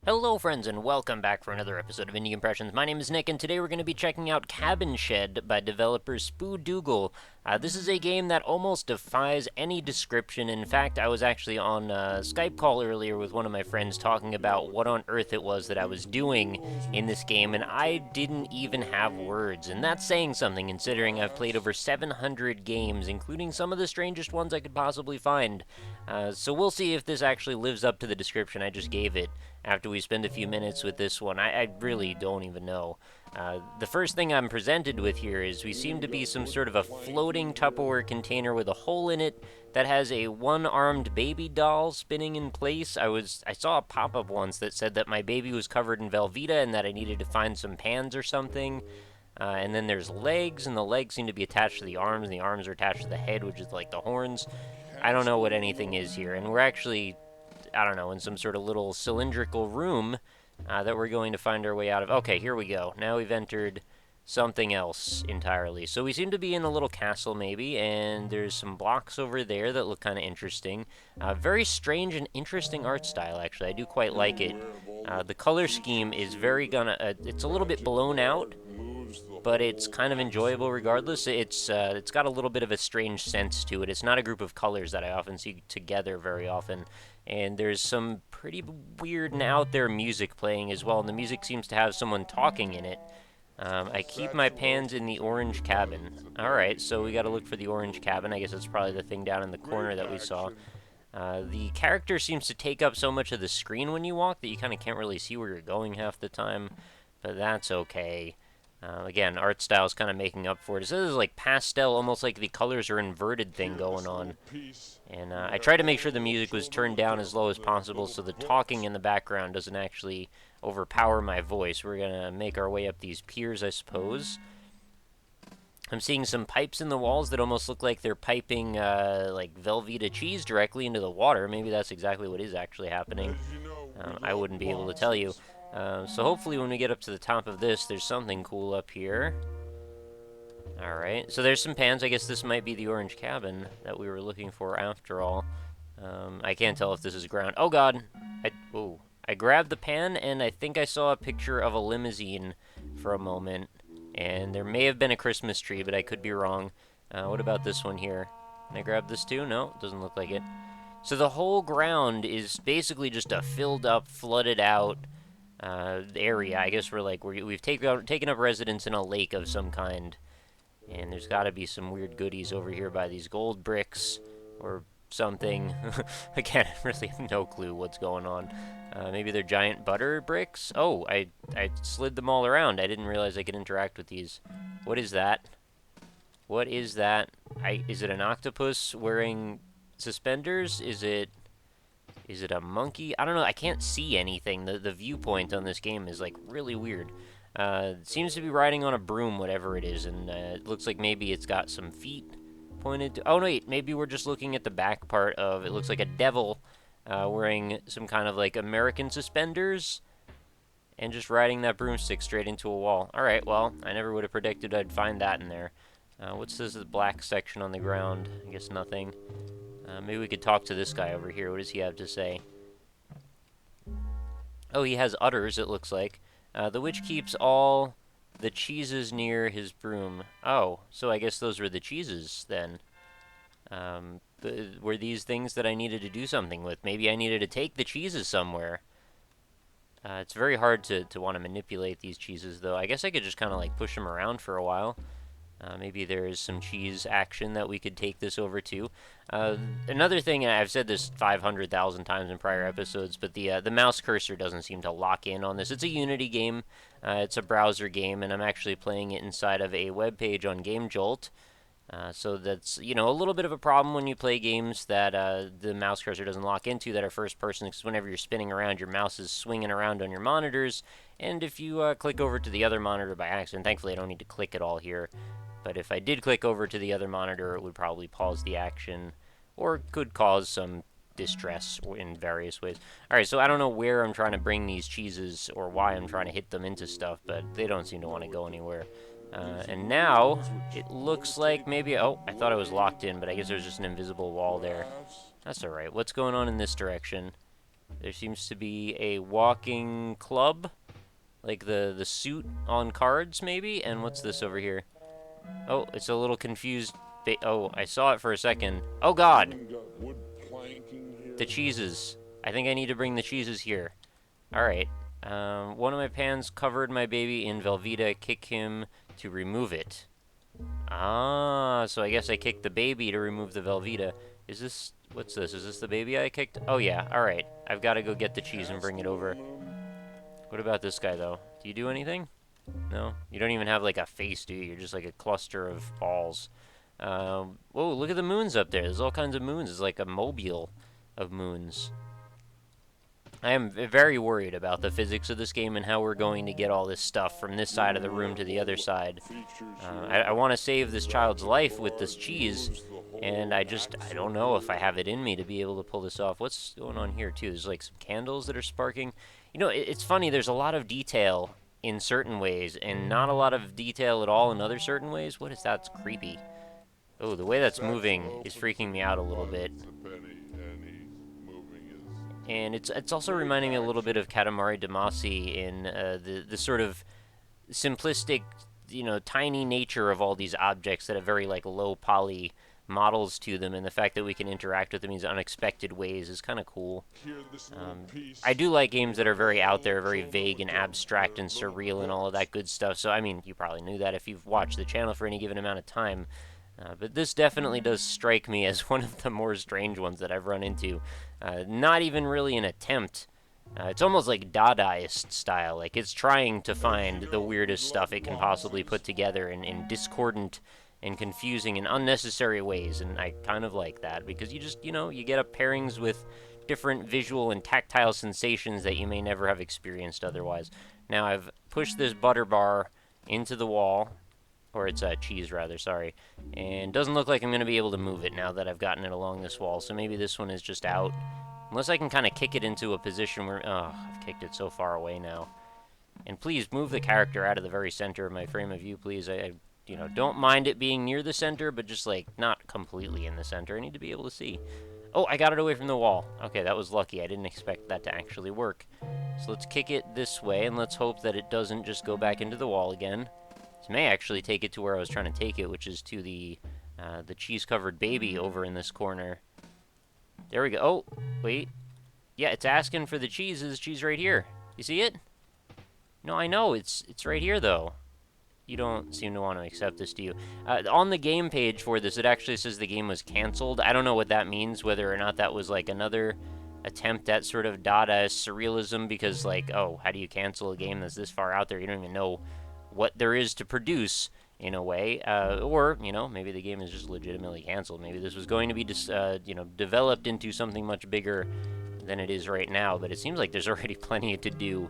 Hello friends and welcome back for another episode of Indie Impressions. My name is Nick and today we're going to be checking out Cabin Shed by developer Spudoogle. This is a game that almost defies any description. In fact, I was actually on a Skype call earlier with one of my friends talking about what on earth it was that I was doing in this game, and I didn't even have words. And that's saying something considering I've played over 700 games, including some of the strangest ones I could possibly find. So we'll see if this actually lives up to the description I just gave it after we spend a few minutes with this one. I really don't even know. The first thing I'm presented with here is we seem to be some sort of a floating Tupperware container with a hole in it that has a one-armed baby doll spinning in place. I saw a pop-up once that said that my baby was covered in Velveeta and that I needed to find some pans or something. And then there's legs, and the legs seem to be attached to the arms, and the arms are attached to the head, which is like the horns. I don't know what anything is here, and we're actually, I don't know, in some sort of little cylindrical room that we're going to find our way out of. Okay, here we go. Now we've entered something else entirely. So we seem to be in a little castle, maybe, and there's some blocks over there that look kind of interesting. Very strange and interesting art style, actually. I do quite like it. The color scheme is it's a little bit blown out, but it's kind of enjoyable regardless. It's got a little bit of a strange sense to it. It's not a group of colors that I often see together very often, and there's some pretty weird and out there music playing as well, and the music seems to have someone talking in it. I keep my pans in the orange cabin. Alright, so we gotta look for the orange cabin. I guess that's probably the thing down in the corner that we saw. The character seems to take up so much of the screen when you walk that you kind of can't really see where you're going half the time, but that's okay. Again, art style is kind of making up for it. This is like pastel, almost like the colors are inverted thing going on. And I tried to make sure the music was turned down as low as possible so the talking in the background doesn't actually overpower my voice. We're going to make our way up these piers, I suppose. I'm seeing some pipes in the walls that almost look like they're piping like Velveeta cheese directly into the water. Maybe that's exactly what is actually happening. I wouldn't be able to tell you. So hopefully when we get up to the top of this, there's something cool up here. Alright, so there's some pans. I guess this might be the orange cabin that we were looking for after all. I can't tell if this is ground. Oh god! I grabbed the pan and I think I saw a picture of a limousine for a moment. And there may have been a Christmas tree, but I could be wrong. What about this one here? Can I grab this too? No, doesn't look like it. So the whole ground is basically just a filled up, flooded out area. I guess we've taken up residence in a lake of some kind. And there's got to be some weird goodies over here by these gold bricks or something. Again, I really have no clue what's going on. Maybe they're giant butter bricks? Oh, I slid them all around. I didn't realize I could interact with these. What is that? What is that? Is it an octopus wearing suspenders? Is it a monkey? I don't know. I can't see anything. The viewpoint on this game is like really weird. It seems to be riding on a broom, whatever it is, and it looks like maybe it's got some feet pointed to... Oh, wait, maybe we're just looking at the back part of... It looks like a devil wearing some kind of, like, American suspenders and just riding that broomstick straight into a wall. Alright, well, I never would have predicted I'd find that in there. What's this black section on the ground? I guess nothing. Maybe we could talk to this guy over here. What does he have to say? Oh, he has udders, it looks like. The witch keeps all the cheeses near his broom. Oh, so I guess those were the cheeses, then. Were these things that I needed to do something with? Maybe I needed to take the cheeses somewhere. It's very hard to want to manipulate these cheeses, though. I guess I could just kind of, like, push them around for a while. Maybe there is some cheese action that we could take this over to. Another thing, and I've said this 500,000 times in prior episodes, but the mouse cursor doesn't seem to lock in on this. It's a Unity game. It's a browser game, and I'm actually playing it inside of a web page on GameJolt. So that's, you know, a little bit of a problem when you play games that the mouse cursor doesn't lock into that are first person, because whenever you're spinning around, your mouse is swinging around on your monitors, and if you click over to the other monitor by accident, thankfully I don't need to click it all here, but if I did click over to the other monitor, it would probably pause the action, or could cause some distress in various ways. Alright, so I don't know where I'm trying to bring these cheeses, or why I'm trying to hit them into stuff, but they don't seem to want to go anywhere. And now, it looks like maybe... Oh, I thought I was locked in, but I guess there's just an invisible wall there. That's alright. What's going on in this direction? There seems to be a walking club, like the suit on cards, maybe? And what's this over here? Oh, it's a little confused. Oh, I saw it for a second. Oh, God! The cheeses. I think I need to bring the cheeses here. Alright. One of my pans covered my baby in Velveeta. Kick him to remove it. Ah, so I guess I kicked the baby to remove the Velveeta. Is this... What's this? Is this the baby I kicked? Oh, yeah. Alright. I've got to go get the cheese and bring it over. What about this guy, though? Do you do anything? No? You don't even have, like, a face, do you? You're just, like, a cluster of balls. Whoa, look at the moons up there. There's all kinds of moons. It's like a mobile of moons. I am very worried about the physics of this game and how we're going to get all this stuff from this side of the room to the other side. I want to save this child's life with this cheese, and I don't know if I have it in me to be able to pull this off. What's going on here, too? There's, like, some candles that are sparking. You know, it's funny. There's a lot of detail in certain ways, and not a lot of detail at all in other certain ways. What is that? It's creepy. Oh, the way that's moving is freaking me out a little bit. And it's also reminding me a little bit of Katamari Damacy in the sort of simplistic, you know, tiny nature of all these objects that have very, like, low poly models to them, and the fact that we can interact with them in these unexpected ways is kind of cool. I do like games that are very out there, very vague and abstract and surreal and all of that good stuff. So, I mean, you probably knew that if you've watched the channel for any given amount of time. But this definitely does strike me as one of the more strange ones that I've run into. Not even really an attempt. It's almost like Dadaist style. Like, it's trying to find the weirdest stuff it can possibly put together in discordant and confusing and unnecessary ways. And I kind of like that because you just, you know, you get up pairings with different visual and tactile sensations that you may never have experienced otherwise. Now, I've pushed this butter bar into the wall. Or it's cheese, rather, sorry. And doesn't look like I'm going to be able to move it now that I've gotten it along this wall. So maybe this one is just out. Unless I can kind of kick it into a position where... Oh, I've kicked it so far away now. And please, move the character out of the very center of my frame of view, please. I you know, don't mind it being near the center, but just, like, not completely in the center. I need to be able to see. Oh, I got it away from the wall. Okay, that was lucky. I didn't expect that to actually work. So let's kick it this way, and let's hope that it doesn't just go back into the wall again. This may actually take it to where I was trying to take it, which is to the cheese-covered baby over in this corner. There we go. Oh, wait. Yeah, it's asking for the cheese. There's cheese right here. You see it? No, I know. It's right here, though. You don't seem to want to accept this, do you? On the game page for this, it actually says the game was canceled. I don't know what that means, whether or not that was, like, another attempt at sort of Dadaist surrealism, because, like, oh, how do you cancel a game that's this far out there? You don't even know what there is to produce, in a way, or, you know, maybe the game is just legitimately canceled. Maybe this was going to be, you know, developed into something much bigger than it is right now, but it seems like there's already plenty to do.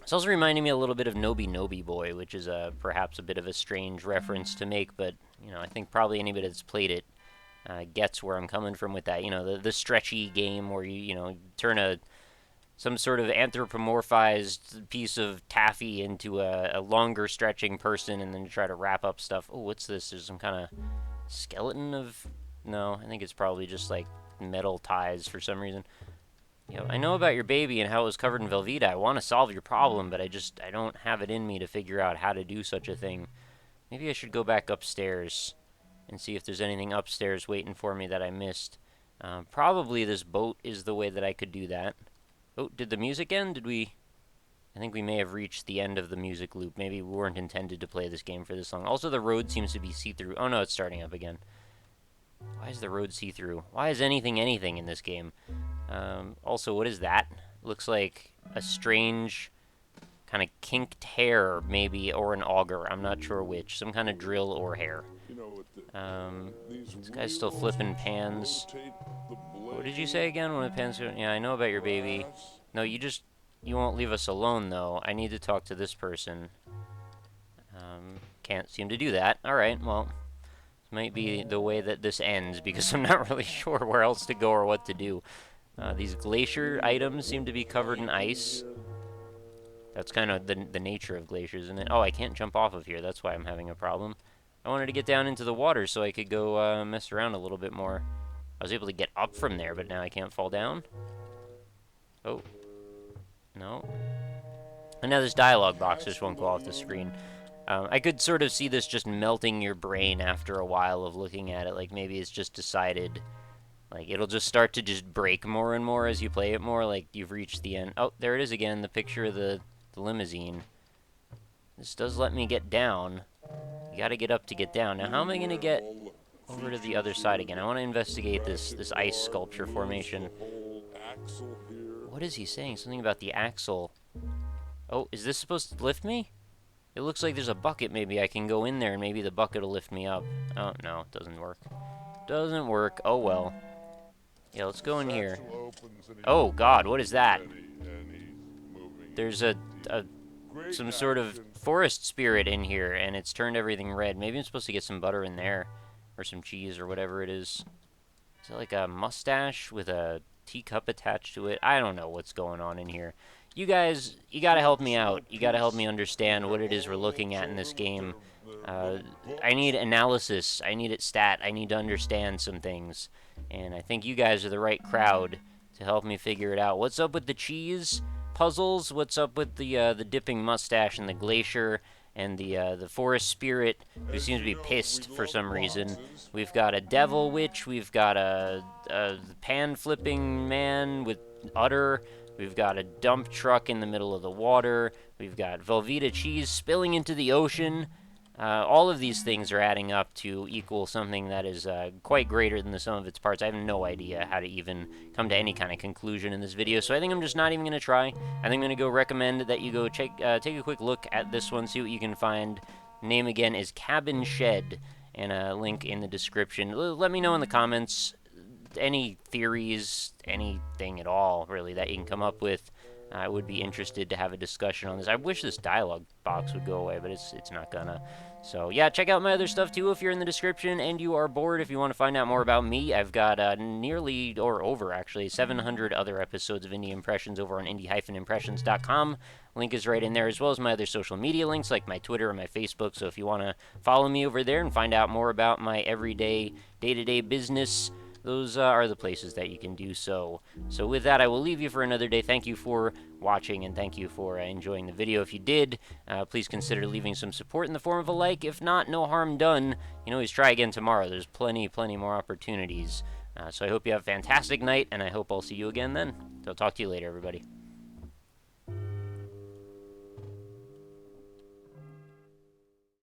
It's also reminding me a little bit of Nobi Nobi Boy, which is perhaps a bit of a strange reference to make, but, you know, I think probably anybody that's played it gets where I'm coming from with that. You know, the stretchy game where you know, turn some sort of anthropomorphized piece of taffy into a longer stretching person and then try to wrap up stuff. Oh, what's this? There's some kind of skeleton of... No, I think it's probably just like metal ties for some reason. You know, I know about your baby and how it was covered in Velveeta. I want to solve your problem, but I don't have it in me to figure out how to do such a thing. Maybe I should go back upstairs and see if there's anything upstairs waiting for me that I missed. Probably this boat is the way that I could do that. Oh, did the music end? Did we... I think we may have reached the end of the music loop. Maybe we weren't intended to play this game for this long. Also, the road seems to be see-through. Oh, no, it's starting up again. Why is the road see-through? Why is anything in this game? Also, what is that? Looks like a strange kind of kinked hair, maybe, or an auger. I'm not sure which. Some kind of drill or hair. This guy's still flipping pans. What did you say again? One of the pans... Yeah, I know about your baby. No, you won't leave us alone, though. I need to talk to this person. Can't seem to do that. Alright, well, this might be the way that this ends, because I'm not really sure where else to go or what to do. These glacier items seem to be covered in ice. That's kind of the nature of glaciers, isn't it? Oh, I can't jump off of here. That's why I'm having a problem. I wanted to get down into the water so I could go mess around a little bit more. I was able to get up from there, but now I can't fall down. Oh, no. And now this dialogue box just won't go off the screen. I could sort of see this just melting your brain after a while of looking at it. Like, maybe it's just decided, like, it'll just start to just break more and more as you play it more. Like, you've reached the end. Oh, there it is again, the picture of the limousine. This does let me get down. You gotta get up to get down. Now, how am I gonna get over to the other side again? I want to investigate this ice sculpture formation. What is he saying? Something about the axle. Oh, is this supposed to lift me? It looks like there's a bucket. Maybe I can go in there and maybe the bucket will lift me up. Oh, no, it doesn't work. Doesn't work. Oh, well. Yeah, let's go in here. Oh, God, what is that? There's some sort of forest spirit in here, and it's turned everything red. Maybe I'm supposed to get some butter in there, or some cheese, or whatever it is. Is it like a mustache with a teacup attached to it? I don't know what's going on in here. You guys, you gotta help me out. You gotta help me understand what it is we're looking at in this game. I need analysis. I need it stat. I need to understand some things. And I think you guys are the right crowd to help me figure it out. What's up with the cheese puzzles? What's up with the dipping mustache and the glacier and the forest spirit who seems to be pissed for some reason? We've got a devil witch. We've got a pan flipping man with udder. We've got a dump truck in the middle of the water. We've got Velveeta cheese spilling into the ocean. All of these things are adding up to equal something that is quite greater than the sum of its parts. I have no idea how to even come to any kind of conclusion in this video, so I think I'm just not even going to try. I think I'm going to go recommend that you go take a quick look at this one, see what you can find. Name again is Cabin Shed, and a link in the description. Let me know in the comments any theories, anything at all, really, that you can come up with. I would be interested to have a discussion on this. I wish this dialogue box would go away, but it's not gonna. So, yeah, check out my other stuff, too, if you're in the description and you are bored. If you want to find out more about me, I've got nearly, or over, actually, 700 other episodes of Indie Impressions over on indie-impressions.com. Link is right in there, as well as my other social media links, like my Twitter and my Facebook. So if you want to follow me over there and find out more about my everyday, day-to-day business, those are the places that you can do so. So with that, I will leave you for another day. Thank you for watching, and thank you for enjoying the video. If you did, please consider leaving some support in the form of a like. If not, no harm done. You can always try again tomorrow. There's plenty more opportunities. So I hope you have a fantastic night, and I hope I'll see you again then. So I'll talk to you later, everybody.